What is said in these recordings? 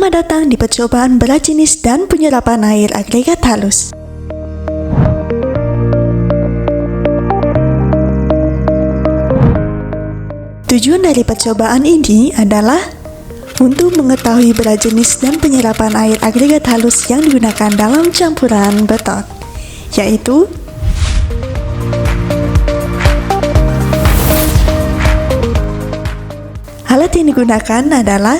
Selamat datang di percobaan berat jenis dan penyerapan air agregat halus. Tujuan dari percobaan ini adalah untuk mengetahui berat jenis dan penyerapan air agregat halus yang digunakan dalam campuran beton, yaitu alat yang digunakan adalah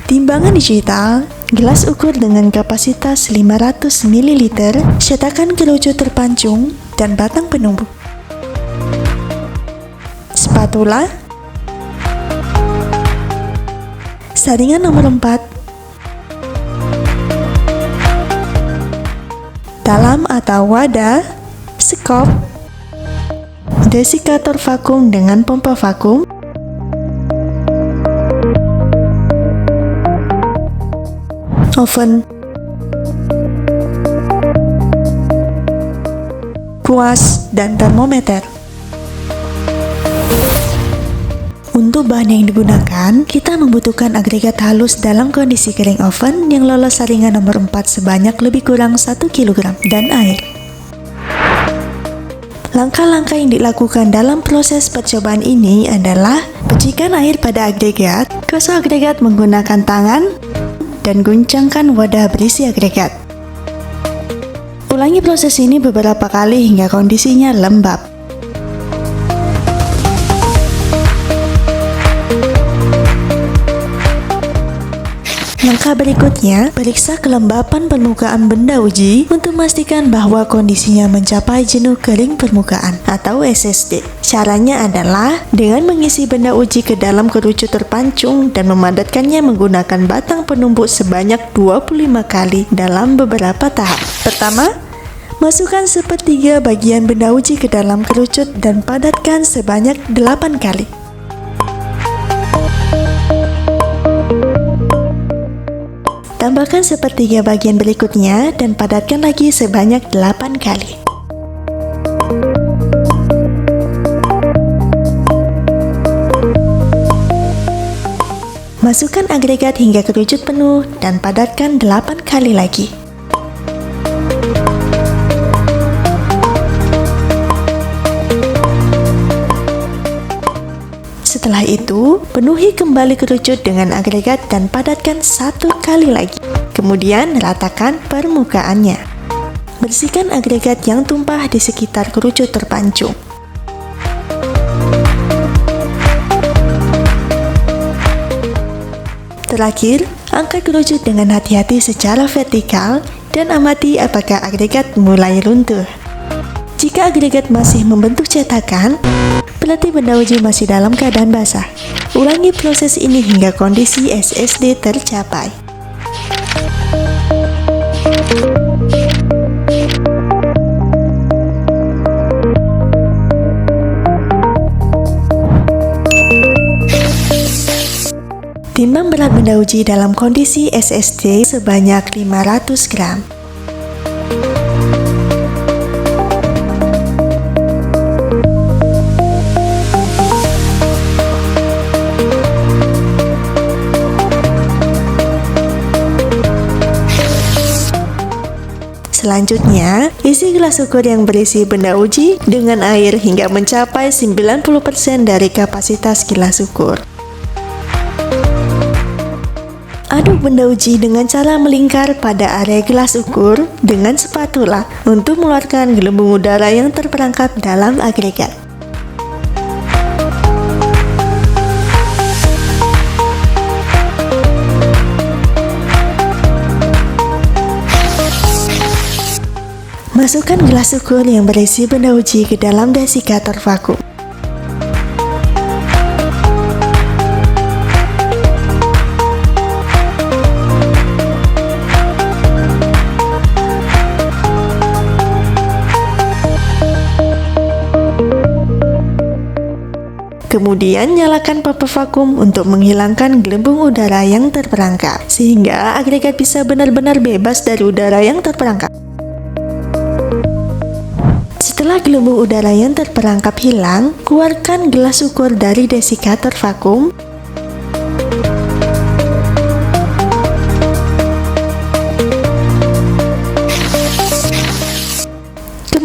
timbangan digital, gelas ukur dengan kapasitas 500 ml, cetakan kerucut terpancung, dan batang penumbuk. Spatula, saringan nomor 4, dalam atau wadah, skop, desikator vakum dengan pompa vakum, oven, kuas, dan termometer. Untuk bahan yang digunakan, kita membutuhkan agregat halus dalam kondisi kering oven yang lolos saringan nomor 4 sebanyak lebih kurang 1 kg dan air. Langkah-langkah yang dilakukan dalam proses percobaan ini adalah percikan air pada agregat, gosok agregat menggunakan tangan, dan guncangkan wadah berisi agregat. Ulangi proses ini beberapa kali hingga kondisinya lembab. Langkah berikutnya, periksa kelembapan permukaan benda uji untuk memastikan bahwa kondisinya mencapai jenuh kering permukaan atau SSD. Caranya adalah dengan mengisi benda uji ke dalam kerucut terpancung dan memadatkannya menggunakan batang penumbuk sebanyak 25 kali dalam beberapa tahap. Pertama, masukkan sepertiga bagian benda uji ke dalam kerucut dan padatkan sebanyak 8 kali. Tambahkan sepertiga bagian berikutnya dan padatkan lagi sebanyak 8 kali. Masukkan agregat hingga kerucut penuh dan padatkan 8 kali lagi. Setelah itu, penuhi kembali kerucut dengan agregat dan padatkan 1 kali lagi. Kemudian, ratakan permukaannya. Bersihkan agregat yang tumpah di sekitar kerucut terpancung. Terakhir, angkat kerucut dengan hati-hati secara vertikal dan amati apakah agregat mulai runtuh. Jika agregat masih membentuk cetakan, berarti benda uji masih dalam keadaan basah. Ulangi proses ini hingga kondisi SSD tercapai. Timbang berat benda uji dalam kondisi SSD sebanyak 500 gram. Selanjutnya, isi gelas ukur yang berisi benda uji dengan air hingga mencapai 90% dari kapasitas gelas ukur. Aduk benda uji dengan cara melingkar pada area gelas ukur dengan spatula untuk mengeluarkan gelembung udara yang terperangkap dalam agregat. Masukkan gelas ukur yang berisi benda uji ke dalam desikator vakum. Kemudian nyalakan pompa vakum untuk menghilangkan gelembung udara yang terperangkap, sehingga agregat bisa benar-benar bebas dari udara yang terperangkap. Setelah gelembung udara yang terperangkap hilang, keluarkan gelas ukur dari desikator vakum.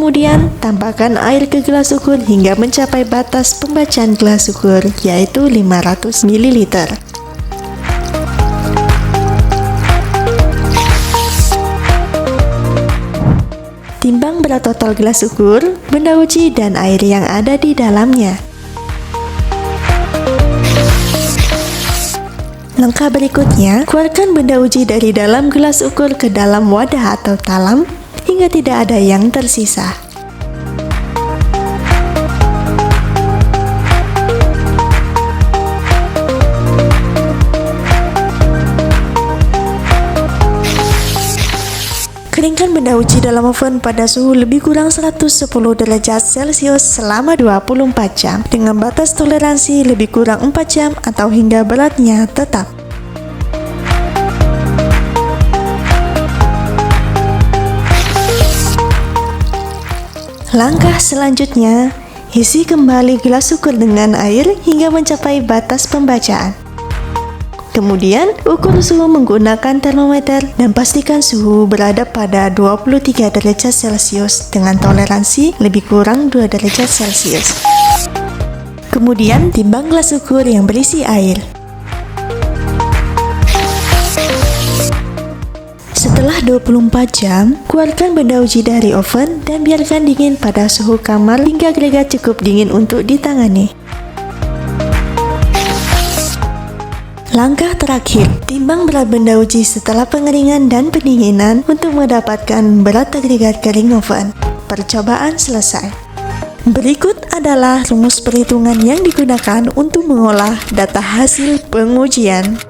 Kemudian, tambahkan air ke gelas ukur hingga mencapai batas pembacaan gelas ukur, yaitu 500 ml. Timbang berat total gelas ukur, benda uji, dan air yang ada di dalamnya. Langkah berikutnya, keluarkan benda uji dari dalam gelas ukur ke dalam wadah atau talam hingga tidak ada yang tersisa. Keringkan benda uji dalam oven pada suhu lebih kurang 110 derajat Celcius selama 24 jam dengan batas toleransi lebih kurang 4 jam atau hingga beratnya tetap. Langkah selanjutnya, isi kembali gelas ukur dengan air hingga mencapai batas pembacaan. Kemudian, ukur suhu menggunakan termometer dan pastikan suhu berada pada 23 derajat Celcius dengan toleransi lebih kurang 2 derajat Celcius. Kemudian, timbang gelas ukur yang berisi air. Setelah 24 jam, keluarkan benda uji dari oven dan biarkan dingin pada suhu kamar hingga agregat cukup dingin untuk ditangani. Langkah terakhir, timbang berat benda uji setelah pengeringan dan pendinginan untuk mendapatkan berat agregat kering oven. Percobaan selesai. Berikut adalah rumus perhitungan yang digunakan untuk mengolah data hasil pengujian.